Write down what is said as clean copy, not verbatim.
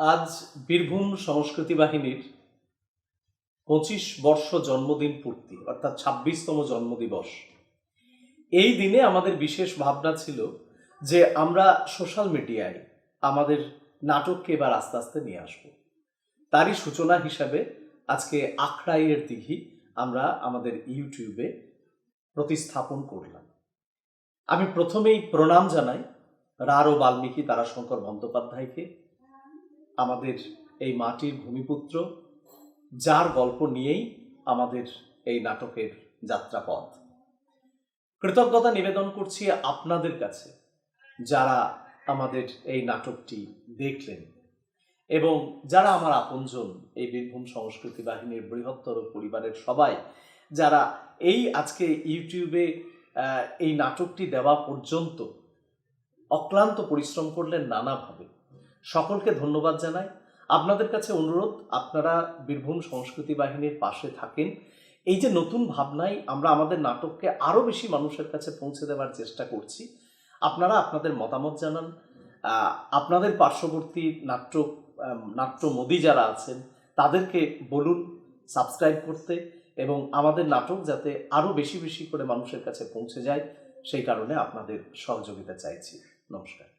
আজ বীরভূম সংস্কৃতি বাহিনীর ২৫ বর্ষ জন্মদিন পূর্তি, অর্থাৎ ২৬তম জন্মদিবস। এই দিনে আমাদের বিশেষ ভাবনা ছিল যে আমরা সোশ্যাল মিডিয়ায় আমাদের নাটককে এবার আস্তে আস্তে নিয়ে আসব। তারই সূচনা হিসাবে আজকে আখড়াইয়ের দিঘি আমরা আমাদের ইউটিউবে প্রতিস্থাপন করলাম। আমি প্রথমেই প্রণাম জানাই রার ও বাল্মীকি তারাশঙ্কর বন্দ্যোপাধ্যায়কে, আমাদের এই মাটির ভূমিপুত্র, যার গল্প নিয়েই আমাদের এই নাটকের যাত্রাপথ। কৃতজ্ঞতা নিবেদন করছি আপনাদের কাছে, যারা আমাদের এই নাটকটি দেখলেন এবং যারা আমার আপনজন, এই বীরভূম সংস্কৃতি বাহিনীর বৃহত্তর পরিবারের সবাই যারা এই আজকে ইউটিউবে এই নাটকটি দেওয়া পর্যন্ত অক্লান্ত পরিশ্রম করলেন নানাভাবে। সকলকে ধন্যবাদ জানাই। আপনাদের কাছে অনুরোধ, আপনারা বীরভূম সংস্কৃতি বাহিনীর পাশে থাকেন। এই যে নতুন ভাবনায় আমরা আমাদের নাটককে আরও বেশি মানুষের কাছে পৌঁছে দেওয়ার চেষ্টা করছি। আপনারা আপনাদের মতামত জানান, আপনাদের পার্শ্ববর্তী নাট্যমোদী যারা আছেন তাদেরকে বলুন সাবস্ক্রাইব করতে, এবং আমাদের নাটক যাতে আরও বেশি বেশি করে মানুষের কাছে পৌঁছে যায় সেই কারণে আপনাদের সহযোগিতা চাইছি। নমস্কার।